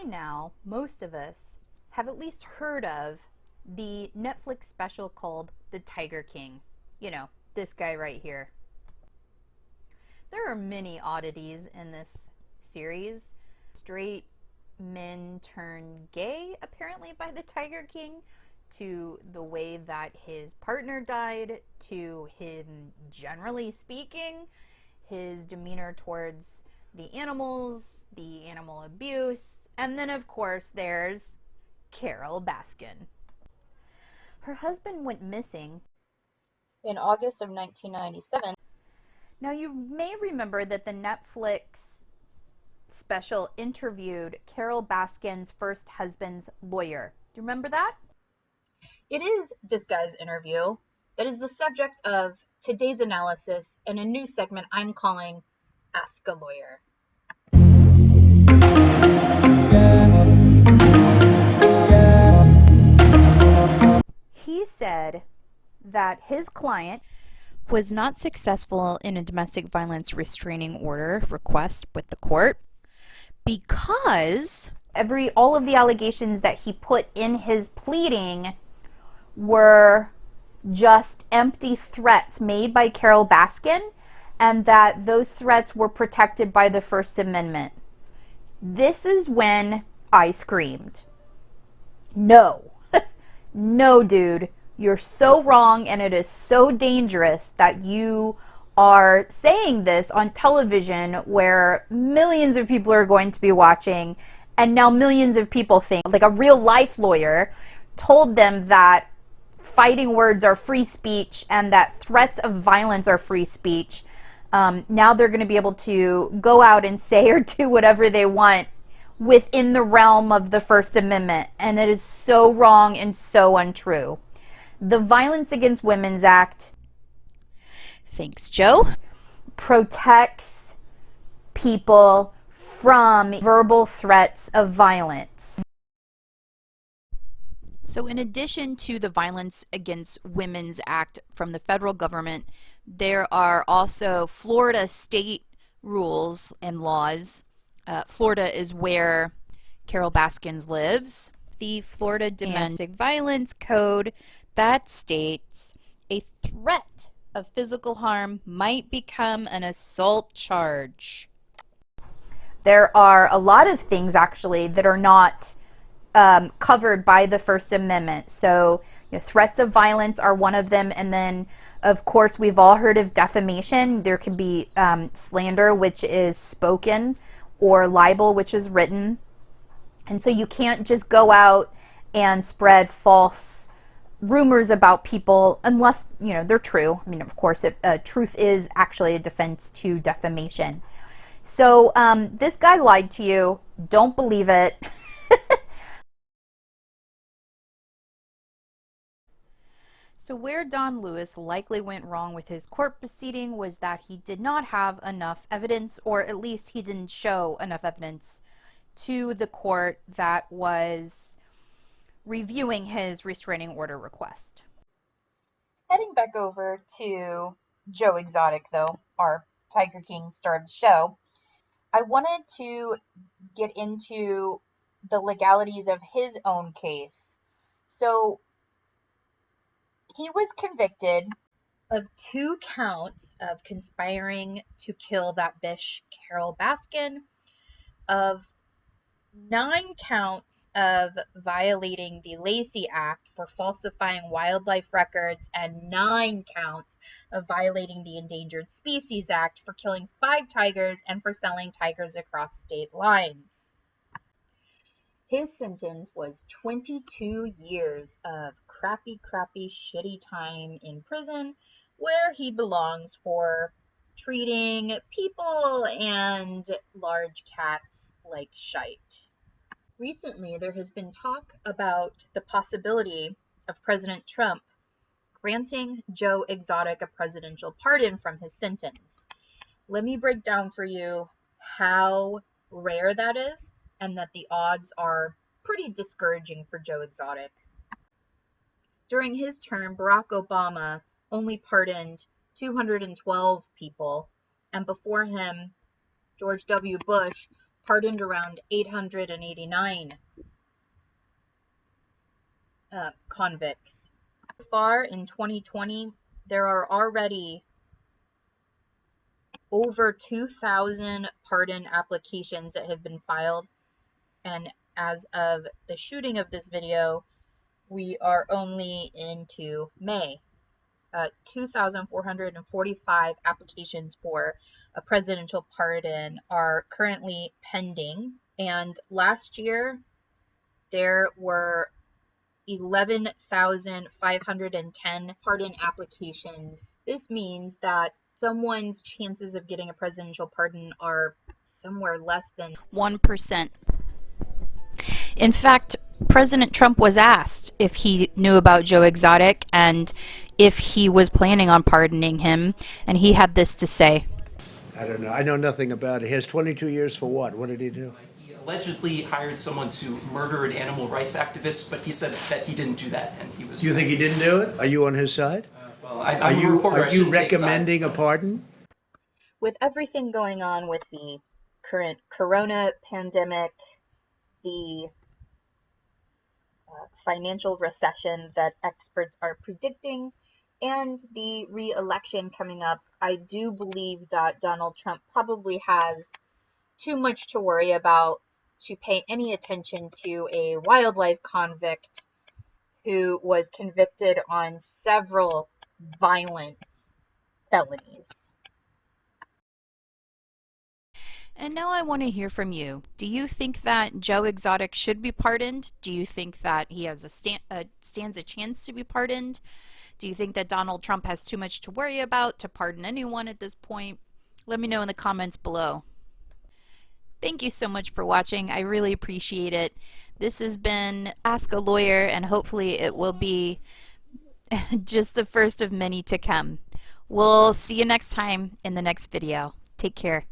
now, most of us have at least heard of the Netflix special called The Tiger King. You know, this guy right here. There are many oddities in this series. Straight men turn gay, apparently, by the Tiger King, to the way that his partner died, to him, generally speaking, his demeanor towards the animals, the animal abuse, and then, of course, there's Carole Baskin. Her husband went missing in August of 1997. Now, you may remember that the Netflix special interviewed Carole Baskin's first husband's lawyer. Do you remember that? It is this guy's interview that is the subject of today's analysis in a new segment I'm calling Ask a Lawyer. He said that his client was not successful in a domestic violence restraining order request with the court because all of the allegations that he put in his pleading were just empty threats made by Carole Baskin, and that those threats were protected by the First Amendment. This is when I screamed, no. No, dude, you're so wrong, and it is so dangerous that you are saying this on television where millions of people are going to be watching, and now millions of people think, like a real life lawyer told them that fighting words are free speech and that threats of violence are free speech. Now they're going to be able to go out and say or do whatever they want within the realm of the First Amendment, and it is so wrong and so untrue. The Violence Against Women's Act, thanks, Joe, protects people from verbal threats of violence. So in addition to the Violence Against Women's Act from the federal government, there are also Florida state rules and laws. Florida is where Carole Baskins lives. The Florida Domestic Violence Code that states a threat of physical harm might become an assault charge. There are a lot of things actually that are not covered by the First Amendment. So, threats of violence are one of them, and then of course we've all heard of defamation. There can be slander, which is spoken, or libel, which is written. And so you can't just go out and spread false rumors about people unless, they're true. I mean, of course, truth is actually a defense to defamation. So this guy lied to you. Don't believe it. So where Don Lewis likely went wrong with his court proceeding was that he did not have enough evidence, or at least he didn't show enough evidence to the court that was reviewing his restraining order request. Heading back over to Joe Exotic, though, our Tiger King star of the show, I wanted to get into the legalities of his own case. So he was convicted of 2 counts of conspiring to kill that bitch Carole Baskin, of 9 counts of violating the Lacey Act for falsifying wildlife records, and 9 counts of violating the Endangered Species Act for killing 5 tigers and for selling tigers across state lines. His sentence was 22 years of crappy, shitty time in prison, where he belongs for treating people and large cats like shite. Recently, there has been talk about the possibility of President Trump granting Joe Exotic a presidential pardon from his sentence. Let me break down for you how rare that is, and that the odds are pretty discouraging for Joe Exotic. During his term, Barack Obama only pardoned 212 people, and before him, George W. Bush pardoned around 889 convicts. So far in 2020, there are already over 2,000 pardon applications that have been filed, and as of the shooting of this video, we are only into May. 2,445 applications for a presidential pardon are currently pending, and last year there were 11,510 pardon applications. This means that someone's chances of getting a presidential pardon are somewhere less than 1%. In fact, President Trump was asked if he knew about Joe Exotic and if he was planning on pardoning him, and he had this to say. I don't know. I know nothing about it. He has 22 years for what? What did he do? He allegedly hired someone to murder an animal rights activist, but he said that he didn't do that, and he was. Do you think he didn't do it? Are you on his side? Well, I'm a reporter. Are you recommending a pardon? with everything going on with the current corona pandemic, the financial recession that experts are predicting, and the re-election coming up, I do believe that Donald Trump probably has too much to worry about to pay any attention to a wildlife convict who was convicted on several violent felonies. And now I want to hear from you. Do you think that Joe Exotic should be pardoned? Do you think that he has stands a chance to be pardoned? Do you think that Donald Trump has too much to worry about to pardon anyone at this point? Let me know in the comments below. Thank you so much for watching. I really appreciate it. This has been Ask a Lawyer, and hopefully it will be just the first of many to come. We'll see you next time in the next video. Take care.